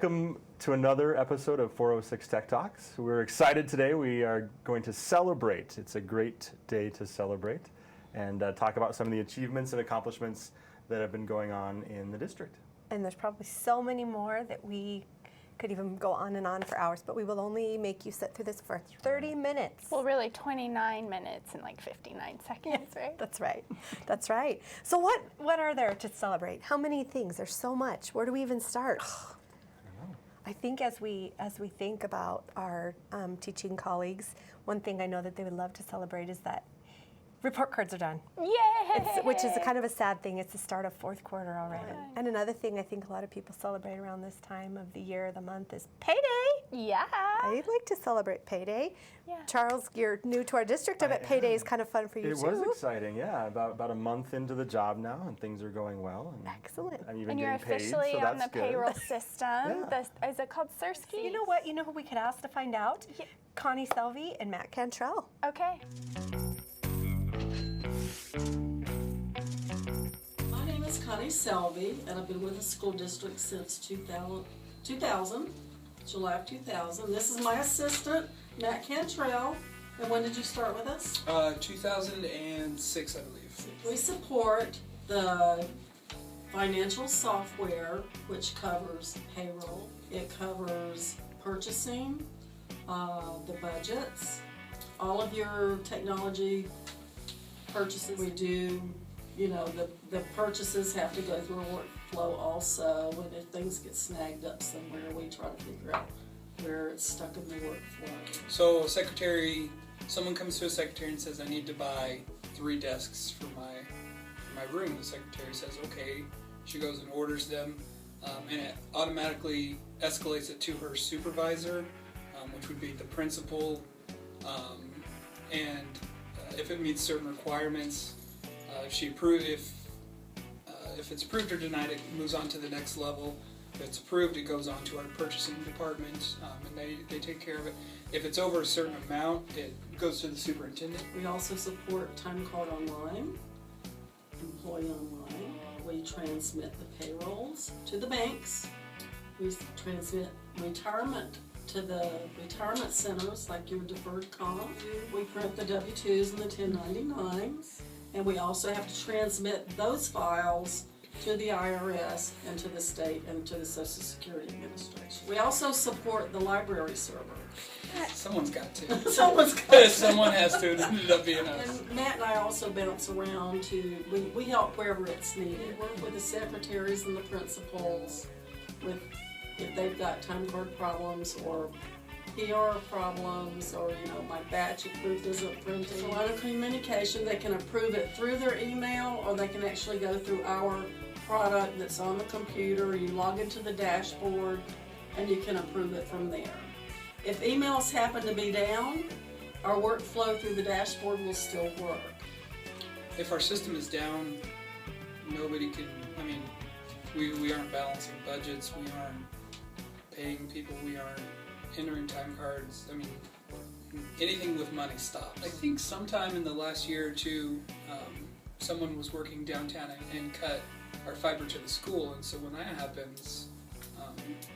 welcome to another episode of 406 Tech Talks. We're excited today. We are going to celebrate. It's a great day to celebrate and talk about some of the achievements and accomplishments that have been going on in the district. And there's probably so many more that we could even go on and on for hours, but we will only make you sit through this for 30 minutes. Well, really 29 minutes and like 59 seconds, right? That's right. That's right. So what are there to celebrate? How many things? There's so much. Where do we even start? I think as we think about our teaching colleagues, one thing I know that they would love to celebrate is that report cards are done. Yay! Which is a kind of a sad thing. It's the start of fourth quarter already. Right. And another thing I think a lot of people celebrate around this time of the year or the month is payday. Yeah. I'd like to celebrate payday. Yeah. Charles, you're new to our district. I bet payday is kind of fun for you too. It was exciting, yeah. About a month into the job now, and things are going well. And excellent. I'm even And you're getting paid, officially so on the that's good. payroll system. Yeah. Is it called Sirski? You know what? You know who we could ask to find out? Yeah. Connie Selvey and Matt Cantrell. Okay. My name is Connie Selvey, and I've been with the school district since 2000, July of 2000. This is my assistant, Matt Cantrell. And when did you start with us? 2006, I believe. We support the financial software, which covers payroll. It covers purchasing, the budgets, all of your technology purchases. We do, you know, the purchases have to go through a workflow also, and if things get snagged up somewhere, we try to figure out where it's stuck in the workflow. So someone comes to a secretary and says, I need to buy 3 desks for my room. The secretary says, okay. She goes and orders them, and it automatically escalates it to her supervisor, which would be the principal, and if it meets certain requirements, if it's approved or denied, it moves on to the next level. If it's approved, it goes on to our purchasing department, and they take care of it. If it's over a certain amount, it goes to the superintendent. We also support time card online, employee online. We transmit the payrolls to the banks. We transmit retirement to the retirement centers like your deferred comp. We print the W-2s and the 1099s. And we also have to transmit those files to the IRS and to the state and to the Social Security Administration. We also support the library server. Someone's got to. Someone's got Someone has to. It ended up being us. And Matt and I also bounce around we help wherever it's needed. Work with the secretaries and the principals with if they've got time card problems or PR problems, or my batch of proof isn't printing. A lot of communication. They can approve it through their email, or they can actually go through our product that's on the computer. You log into the dashboard and you can approve it from there. If emails happen to be down, our workflow through the dashboard will still work. If our system is down, nobody can, we aren't balancing budgets, we aren't paying people, we aren't entering time cards. Anything with money stops. I think sometime in the last year or two, someone was working downtown and cut our fiber to the school, and so when that happens,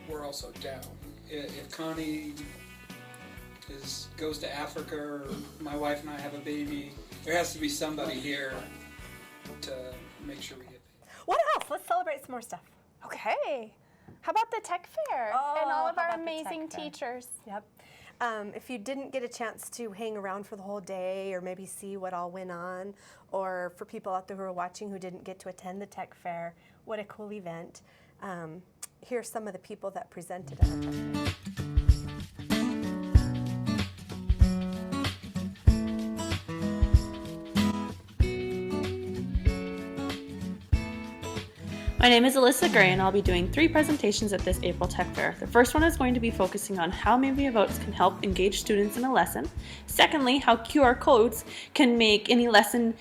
we're also down. If Connie goes to Africa, or my wife and I have a baby, there has to be somebody here to make sure we get paid. What else? Let's celebrate some more stuff. Okay. How about the Tech Fair and all of how our about the amazing Tech Fair? teachers? Yep. If you didn't get a chance to hang around for the whole day or maybe see what all went on, or for people out there who are watching who didn't get to attend the Tech Fair, what a cool event. Here's some of the people that presented at our Tech Fair. My name is ALISSA Gray, and I'll be doing 3 presentations at this April Tech Fair. The first one is going to be focusing on how media votes can help engage students in a lesson. Secondly, how QR codes can make any lesson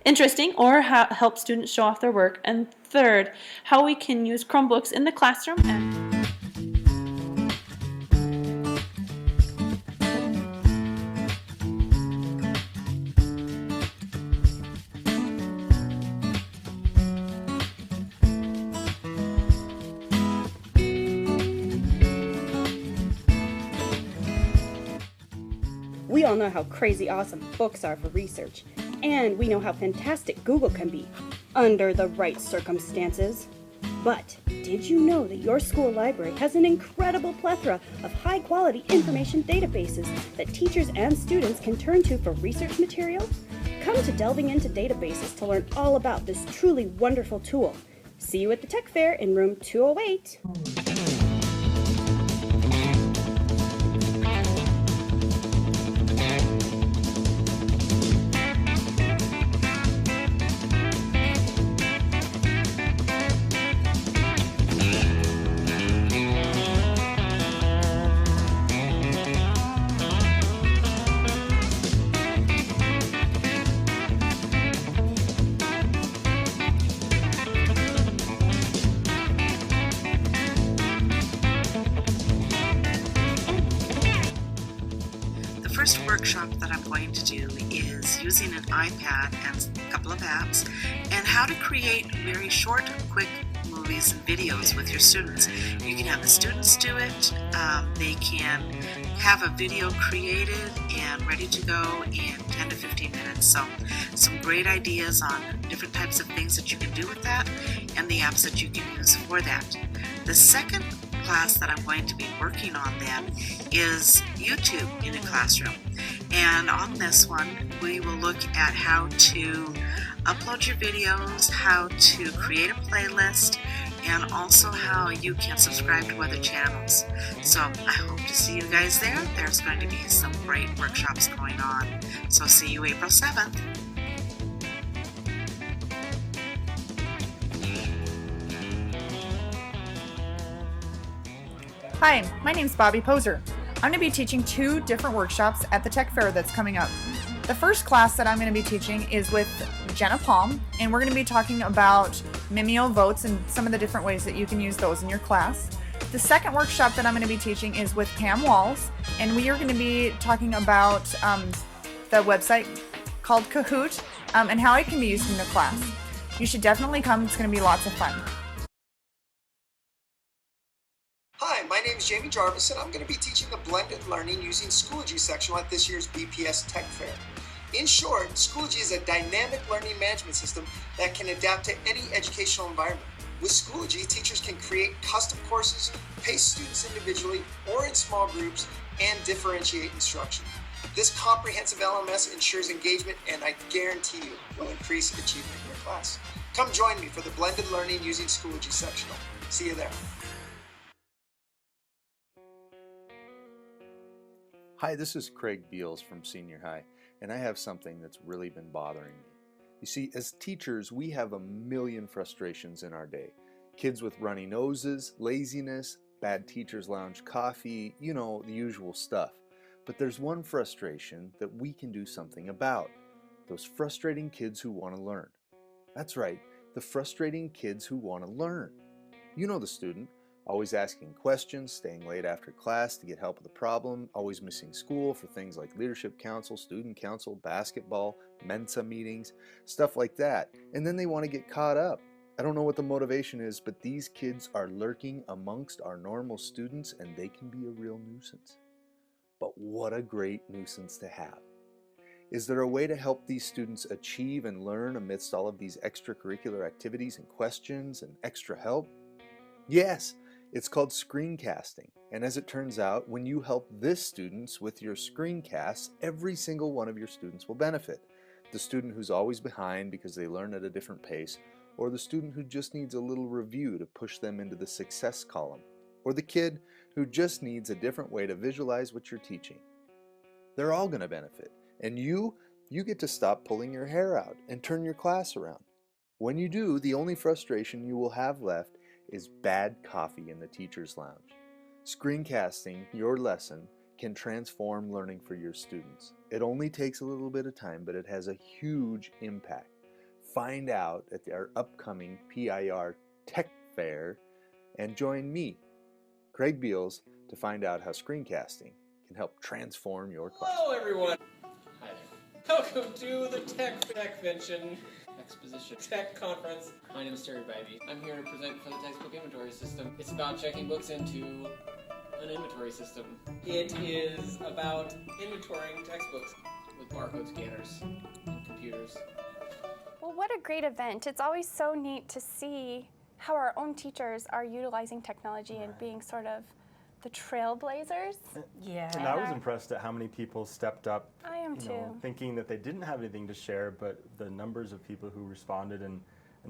interesting or help students show off their work. And third, how we can use Chromebooks in the classroom. all know how crazy awesome books are for research, and we know how fantastic Google can be, under the right circumstances. But did you know that your school library has an incredible plethora of high-quality information databases that teachers and students can turn to for research material? Come to Delving Into Databases to learn all about this truly wonderful tool. See you at the Tech Fair in room 208. The first workshop that I'm going to do is using an iPad and a couple of apps and how to create very short, quick movies and videos with your students. You can have the students do it. They can have a video created and ready to go in 10 to 15 minutes. So some great ideas on different types of things that you can do with that and the apps that you can use for that. The second class that I'm going to be working on then is YouTube in a classroom. And on this one, we will look at how to upload your videos, how to create a playlist, and also how you can subscribe to other channels. So I hope to see you guys there. There's going to be some great workshops going on. So see you April 7th. Hi, my name's Bobby Poser. I'm going to be teaching 2 different workshops at the Tech Fair that's coming up. The first class that I'm going to be teaching is with Jenna Palm, and we're going to be talking about Mimeo votes and some of the different ways that you can use those in your class. The second workshop that I'm going to be teaching is with Pam Walls, and we are going to be talking about the website called Kahoot and how it can be used in the class. You should definitely come. It's going to be lots of fun. Hi, my name is Jamie Jarvis, and I'm going to be teaching the blended learning using Schoology sectional at this year's BPS Tech Fair. In short, Schoology is a dynamic learning management system that can adapt to any educational environment. With Schoology, teachers can create custom courses, pace students individually or in small groups, and differentiate instruction. This comprehensive LMS ensures engagement, and I guarantee you will increase achievement in your class. Come join me for the blended learning using Schoology sectional. See you there. Hi, this is Craig Beals from Senior High, and I have something that's really been bothering me. You see, as teachers, we have a million frustrations in our day. Kids with runny noses, laziness, bad teacher's lounge coffee, you know, the usual stuff. But there's one frustration that we can do something about. Those frustrating kids who want to learn. That's right, the frustrating kids who want to learn. You know the student. Always asking questions, staying late after class to get help with the problem, always missing school for things like leadership council, student council, basketball, Mensa meetings, stuff like that. And then they want to get caught up. I don't know what the motivation is, but these kids are lurking amongst our normal students and they can be a real nuisance. But what a great nuisance to have. Is there a way to help these students achieve and learn amidst all of these extracurricular activities and questions and extra help? Yes. It's called screencasting, and as it turns out, when you help this students with your screencasts, every single one of your students will benefit. The student who's always behind because they learn at a different pace, or the student who just needs a little review to push them into the success column, or the kid who just needs a different way to visualize what you're teaching. They're all going to benefit, and you get to stop pulling your hair out and turn your class around. When you do, the only frustration you will have left is bad coffee in the teacher's lounge. Screencasting your lesson can transform learning for your students. It only takes a little bit of time, but it has a huge impact. Find out at our upcoming PIR Tech Fair and join me, Craig Beals, to find out how screencasting can help transform your class. Hello everyone! Hi there. Welcome to the Techvention Exposition Tech Conference. My name is Terry Bivey. I'm here to present for the textbook inventory system. It's about checking books into an inventory system. It is about inventorying textbooks with barcode scanners and computers. Well, what a great event. It's always so neat to see how our own teachers are utilizing technology and being sort of the trailblazers. Yeah. And I was impressed at how many people stepped up, I am you too. know, thinking that they didn't have anything to share, but the numbers of people who responded and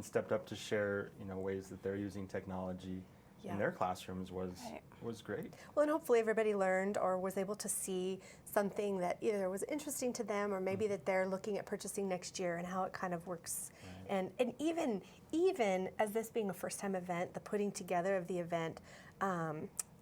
stepped up to share, you know, ways that they're using technology in their classrooms was great. Well, and hopefully everybody learned or was able to see something that either was interesting to them or maybe that they're looking at purchasing next year and how it kind of works. And even as this being a first-time event, the putting together of the event,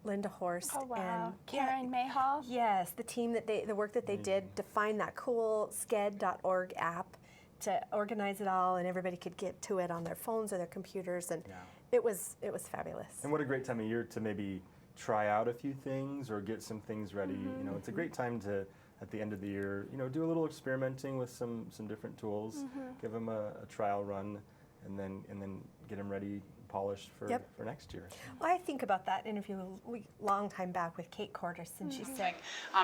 Linda Horst and Karen Mayhall. Yes, the team that the work that they did to find that cool sked.org app to organize it all, and everybody could get to it on their phones or their computers, and it was fabulous. And what a great time of year to maybe try out a few things or get some things ready. You know, it's a great time to, at the end of the year, you know, do a little experimenting with some different tools, give them a trial run, and then get them ready, polished for next year. Well, I think about that interview a long time back with Kate Cordes, and she said,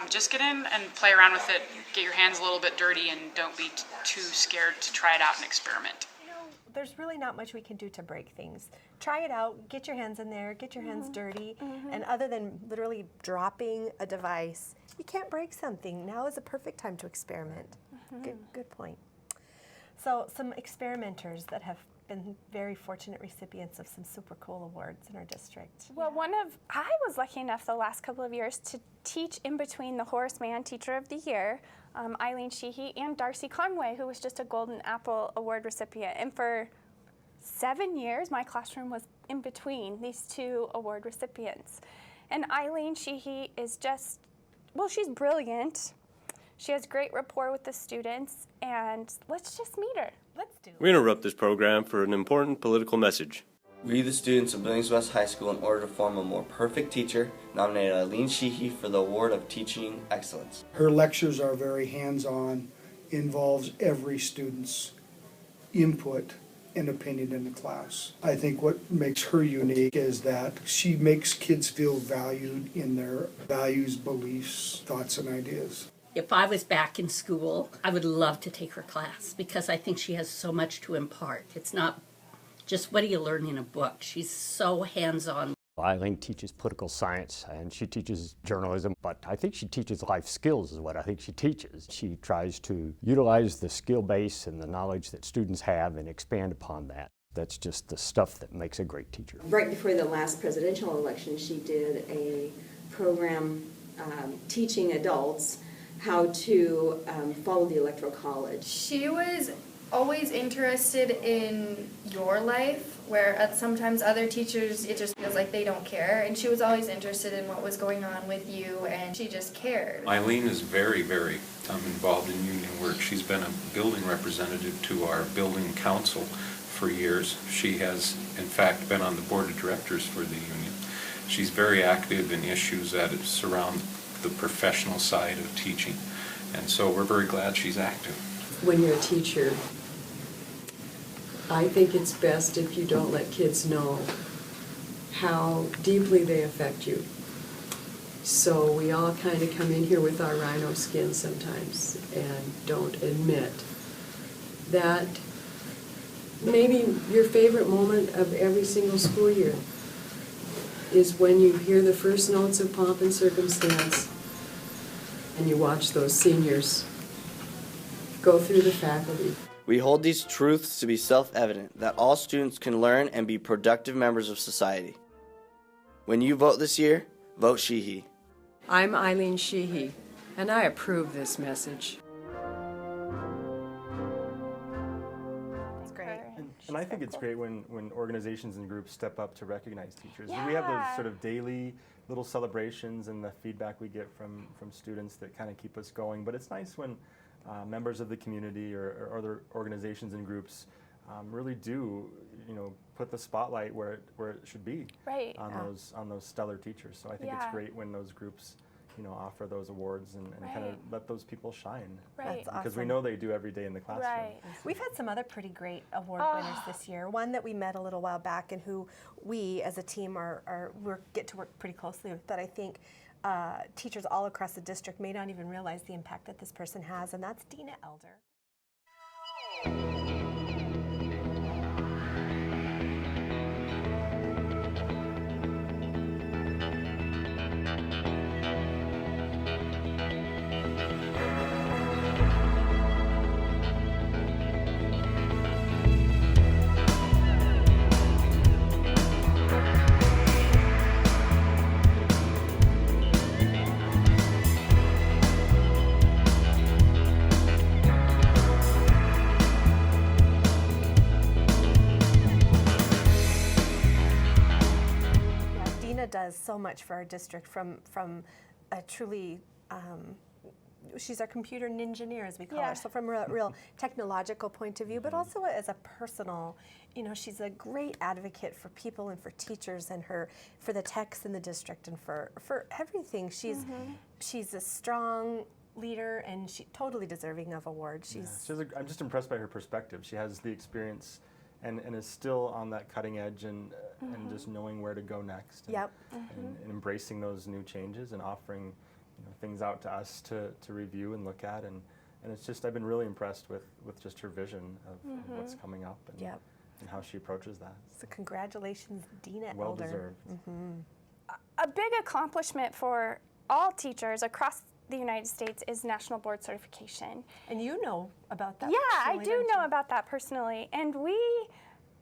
just get in and play around with it, get your hands a little bit dirty, and don't be too scared to try it out and experiment. you know, there's really not much we can do to break things. Try it out, get your hands in there, get your hands dirty, and other than literally dropping a device, you can't break something. Now is a perfect time to experiment. Good point. So some experimenters that have been very fortunate recipients of some super cool awards in our district. Well, I was lucky enough the last couple of years to teach in between the Horace Mann Teacher of the Year, Eileen Sheehy, and Darcy Conway, who was just a Golden Apple Award recipient. And for 7 years, my classroom was in between these two award recipients. And Eileen Sheehy is just, well, she's brilliant. She has great rapport with the students, and let's just meet her. Let's do it. We interrupt this program for an important political message. We, the students of Billings West High School, in order to form a more perfect teacher, nominated Eileen Sheehy for the Award of Teaching Excellence. Her lectures are very hands-on, involves every student's input and opinion in the class. I think what makes her unique is that she makes kids feel valued in their values, beliefs, thoughts, and ideas. If I was back in school, I would love to take her class because I think she has so much to impart. It's not just what do you learn in a book. She's so hands-on. Eileen teaches political science and she teaches journalism, but I think she teaches life skills is what I think she teaches. She tries to utilize the skill base and the knowledge that students have and expand upon that. That's just the stuff that makes a great teacher. Right before the last presidential election, she did a program teaching adults how to follow the Electoral College. She was always interested in your life, where at sometimes other teachers, it just feels like they don't care. And she was always interested in what was going on with you, and she just cared. Eileen is very, very involved in union work. She's been a building representative to our building council for years. She has, in fact, been on the board of directors for the union. She's very active in issues that surround the professional side of teaching, and so we're very glad she's active. When you're a teacher, I think it's best if you don't let kids know how deeply they affect you. So we all kind of come in here with our rhino skin sometimes and don't admit that maybe your favorite moment of every single school year is when you hear the first notes of pomp and circumstance and you watch those seniors go through the faculty. We hold these truths to be self-evident, that all students can learn and be productive members of society. When you vote this year, vote Sheehy. I'm Eileen Sheehy, and I approve this message. And I think it's great when organizations and groups step up to recognize teachers. We have those sort of daily little celebrations and the feedback we get from students that kind of keep us going. But it's nice when members of the community or other organizations and groups really do, you know, put the spotlight where it should be on those stellar teachers. So I think it's great when those groups offer those awards and kind of let those people shine. Right. That's Because we awesome. know they do every day in the classroom. Right. We've had some other pretty great award winners this year. One that we met a little while back and who we as a team get to work pretty closely with, that I think teachers all across the district may not even realize the impact that this person has, and that's Deana Elder. Does so much for our district from a truly, she's our computer engineer, as we call her, so from a real technological point of view, but also as a personal, she's a great advocate for people and for teachers and for the techs in the district and for everything. She's a strong leader and she's totally deserving of awards. I'm just impressed by her perspective. She has the experience and is still on that cutting edge and just knowing where to go next. And embracing those new changes and offering things out to us to review and look at. And it's just, I've been really impressed with just her vision of what's coming up and how she approaches that. So congratulations, Deana Well Elder. deserved. A big accomplishment for all teachers across the United States is national board certification. And you know about that. Yeah, I do know about that personally. And we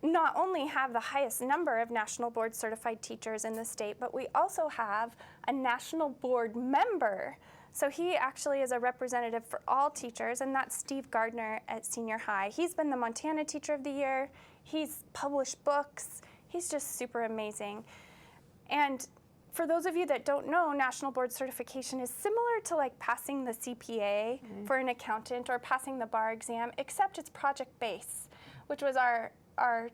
not only have the highest number of national board certified teachers in the state, but we also have a national board member. So he actually is a representative for all teachers, and that's Steve Gardner at senior high. He's been the Montana Teacher of the Year. He's published books. He's just super amazing. And for those of you that don't know, national board certification is similar to like passing the CPA for an accountant or passing the bar exam, except it's project-based, which was our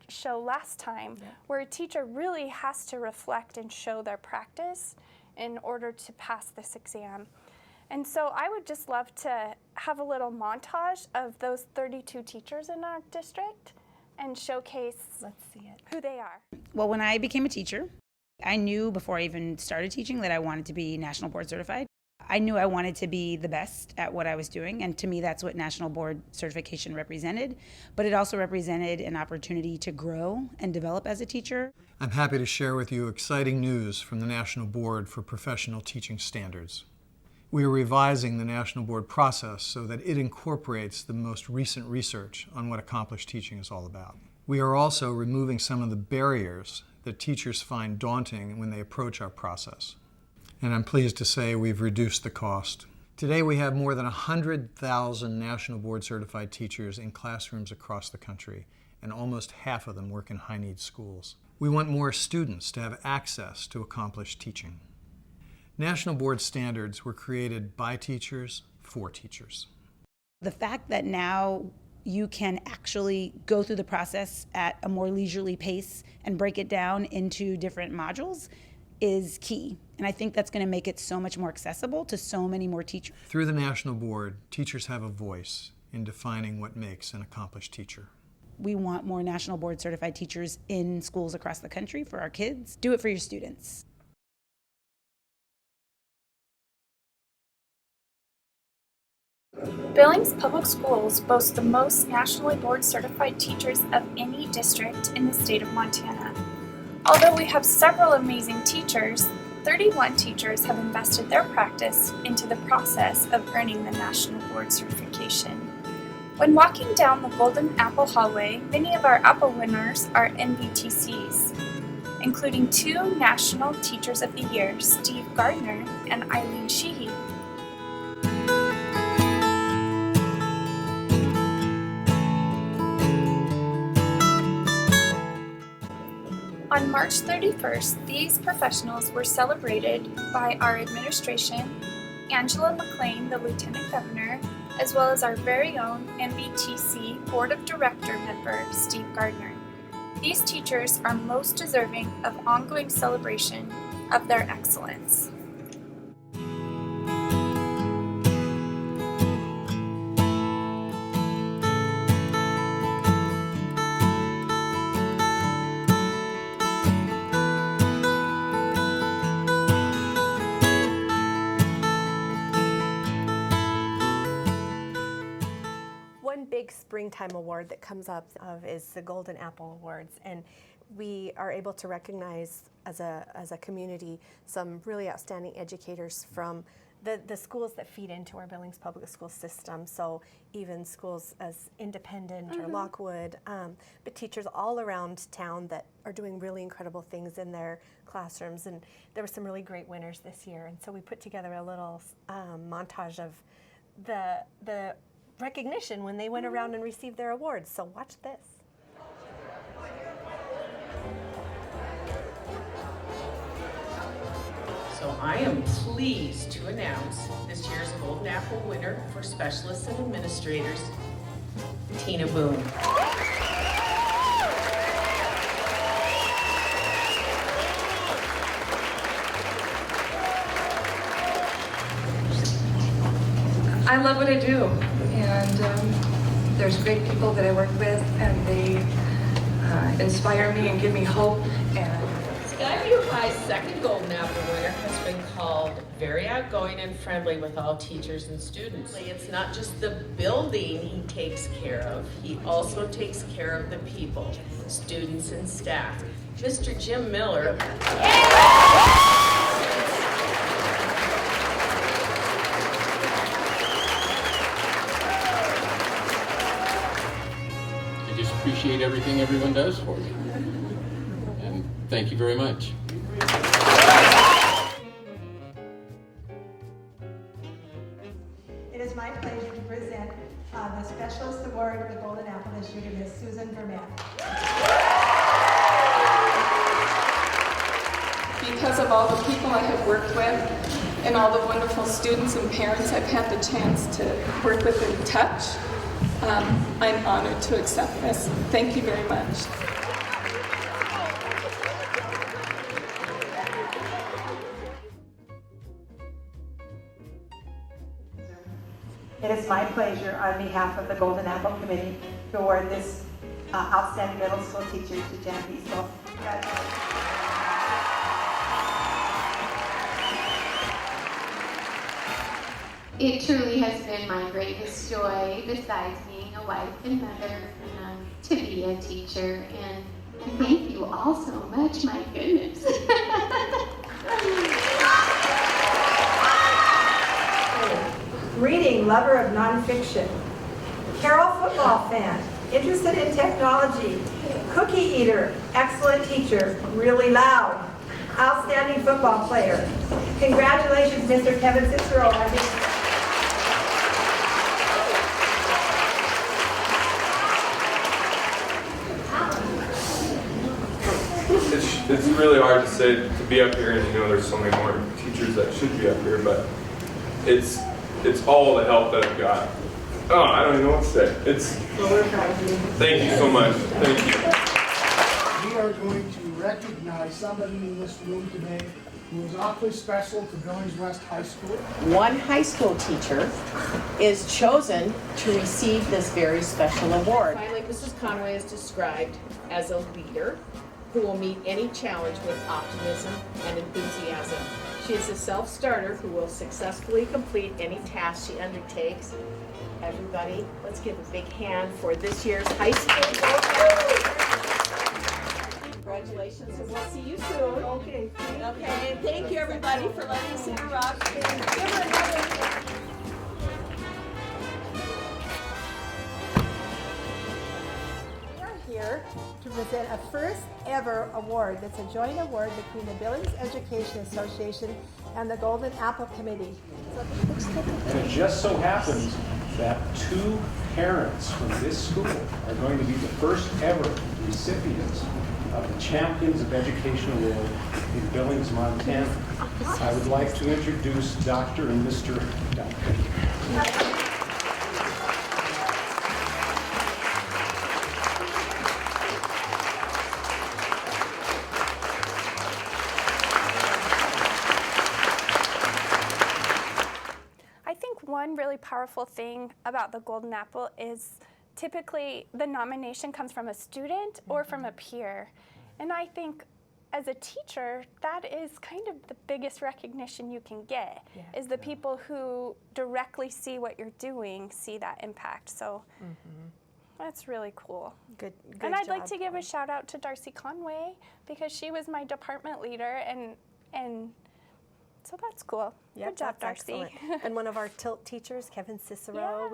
show last time, where a teacher really has to reflect and show their practice in order to pass this exam. And so I would just love to have a little montage of those 32 teachers in our district and showcase who they are. Well, when I became a teacher, I knew before I even started teaching that I wanted to be national board certified. I knew I wanted to be the best at what I was doing, and to me that's what national board certification represented, but it also represented an opportunity to grow and develop as a teacher. I'm happy to share with you exciting news from the National Board for Professional Teaching Standards. We are revising the National Board process so that it incorporates the most recent research on what accomplished teaching is all about. We are also removing some of the barriers that teachers find daunting when they approach our process. And I'm pleased to say we've reduced the cost. Today we have more than 100,000 National Board certified teachers in classrooms across the country, and almost half of them work in high-need schools. We want more students to have access to accomplished teaching. National Board standards were created by teachers for teachers. The fact that now you can actually go through the process at a more leisurely pace and break it down into different modules is key. And I think that's going to make it so much more accessible to so many more teachers. Through the National Board, teachers have a voice in defining what makes an accomplished teacher. We want more National Board certified teachers in schools across the country for our kids. Do it for your students. Billings Public Schools boast the most nationally board certified teachers of any district in the state of Montana. Although we have several amazing teachers, 31 teachers have invested their practice into the process of earning the National Board certification. When walking down the Golden Apple Hallway, many of our Apple winners are NBTCs, including 2 National Teachers of the Year, Steve Gardner and Eileen Sheehy. On March 31st, these professionals were celebrated by our administration, Angela McLean, the Lieutenant Governor, as well as our very own MBTC Board of Director member, Steve Gardner. These teachers are most deserving of ongoing celebration of their excellence. springtime award that comes up is the Golden Apple Awards, and we are able to recognize as a community some really outstanding educators from the schools that feed into our Billings public school system. So even schools as Independent or Lockwood, but teachers all around town that are doing really incredible things in their classrooms. And there were some really great winners this year. And so we put together a little montage of the recognition when they went around and received their awards. So watch this. So I am pleased to announce this year's Golden Apple winner for Specialists and Administrators, Tina Boone. I love what I do, and there's great people that I work with, and they inspire me and give me hope. And Skyview High's second Golden Apple winner has been called very outgoing and friendly with all teachers and students. It's not just the building he takes care of, he also takes care of the people, students and staff. Mr. Jim Miller. I just appreciate everything everyone does for me. And thank you very much. It is my pleasure to present the Specialist Award of the Golden Apple this year to Miss Susan Vermette. Because of all the people I have worked with and all the wonderful students and parents I've had the chance to work with and touch, I'm honored to accept this. Thank you very much. It is my pleasure on behalf of the Golden Apple Committee to award this outstanding middle school teacher to JARVIS. So, it truly has been my greatest joy, besides being a wife and mother, to be a teacher. And thank you all so much, my goodness. reading lover of nonfiction, Carol football fan, interested in technology, cookie eater, excellent teacher, really loud, outstanding football player. Congratulations, Mr. Kevin Cicero. It's really hard to say, to be up here, and you know there's so many more teachers that should be up here, but it's all the help that I've got. Oh, I don't even know what to say. Thank you so much. Thank you. We are going to recognize somebody in this room today who is awfully special to Billings West High School. One high school teacher is chosen to receive this very special award. Finally, Mrs. Conway is described as a leader who will meet any challenge with optimism and enthusiasm. She is a self-starter who will successfully complete any task she undertakes. Everybody, let's give a big hand for this year's high school. Congratulations, and we'll see you soon. Okay. Okay, and thank you everybody for letting us interrupt. Give her another. Here to present a first ever award that's a joint award between the Billings Education Association and the Golden Apple Committee. And it just so happens that 2 parents from this school are going to be the first ever recipients of the Champions of Education Award in Billings, Montana. I would like to introduce Dr. and Mr. Duncan. One really powerful thing about the Golden Apple is typically the nomination comes from a student or from a peer. And I think as a teacher, that is kind of the biggest recognition you can get, is the people who directly see what you're doing, see that impact. So That's really cool. Good And I'd like job, to give a shout out to Darcy Conway because she was my department leader, and so that's cool. Yep, Good job, that's Darcy. excellent. And one of our tilt teachers, Kevin Cicero,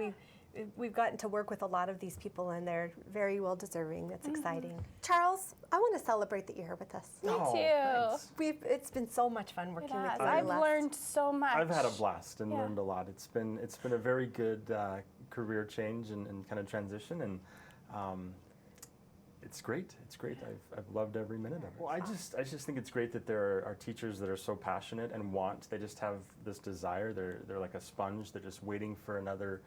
we've gotten to work with a lot of these people, and they're very well deserving. That's exciting. Charles, I want to celebrate the year with us. Me too. It's been so much fun working with you. I've learned so much. I've had a blast and learned a lot. It's been a very good career change and kind of transition, and it's great. It's great. I've loved every minute of it. Well, I just think it's great that there are teachers that are so passionate and they just have this desire. They're like a sponge. They're just waiting for another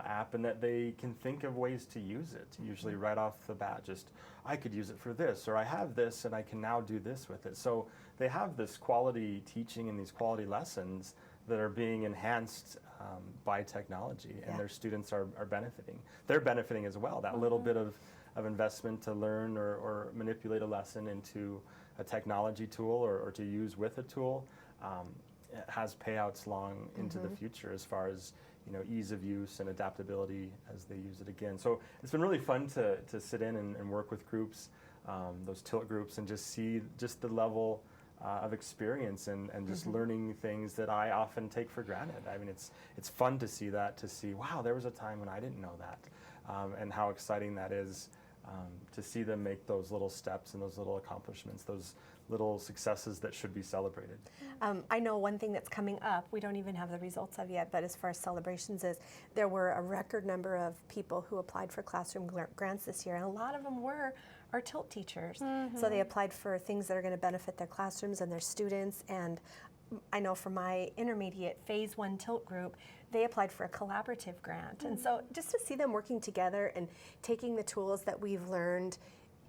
app, and that they can think of ways to use it. Usually right off the bat, just I could use it for this, or I have this and I can now do this with it. So they have this quality teaching and these quality lessons that are being enhanced by technology, and their students are benefiting. They're benefiting as well. That little bit of investment to learn or manipulate a lesson into a technology tool or to use with a tool it has payouts long into the future as far as ease of use and adaptability as they use it again. So it's been really fun to sit in and work with groups, those tilt groups, and just see just the level of experience and just learning things that I often take for granted. I mean, it's fun to see that, to see, wow, there was a time when I didn't know that, and how exciting that is to see them make those little steps and those little accomplishments, those little successes that should be celebrated. I know one thing that's coming up, we don't even have the results of yet, but as far as celebrations is, there were a record number of people who applied for classroom grants this year, and a lot of them were our tilt teachers. So they applied for things that are going to benefit their classrooms and their students, and I know for my intermediate phase 1 tilt group, they applied for a collaborative grant. And so just to see them working together and taking the tools that we've learned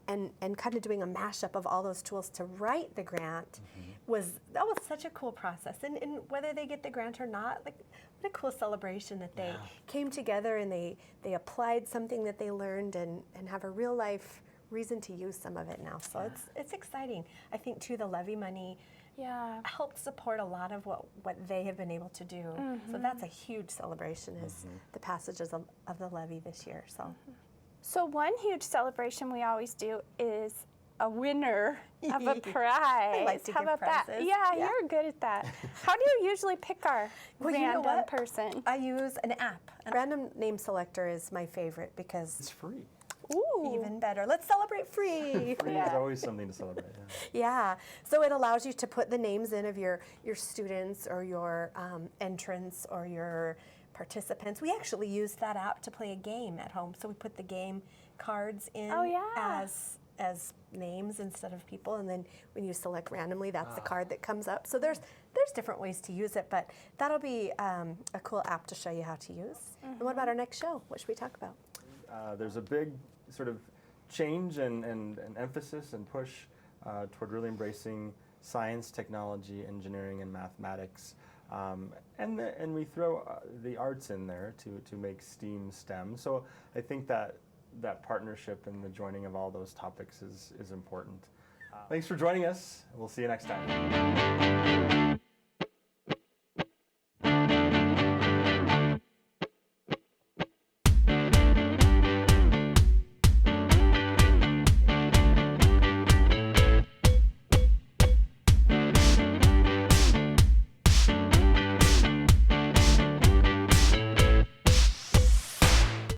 and kind of doing a mashup of all those tools to write the grant was such a cool process. And whether they get the grant or not, like, what a cool celebration that they came together and they applied something that they learned and have a real life reason to use some of it now. So it's exciting. I think too the levy money helped support a lot of what they have been able to do. So that's a huge celebration is the passages of the levy this year. So one huge celebration we always do is a winner of a prize. I like to How give about prizes. that? Yeah, you're good at that. How do you usually pick our random person? I use an app. A random name selector is my favorite because it's free. Ooh, even better. Let's celebrate free. Free is always something to celebrate. Yeah. So it allows you to put the names in of your students or your entrants or your participants. We actually used that app to play a game at home. So we put the game cards in as names instead of people, and then when you select randomly, that's the card that comes up. So there's different ways to use it, but that'll be a cool app to show you how to use. And what about our next show? What should we talk about? There's a big sort of change and emphasis and push toward really embracing science, technology, engineering, and mathematics. And we throw the arts in there to make STEM. So I think that partnership and the joining of all those topics is important. Thanks for joining us. We'll see you next time.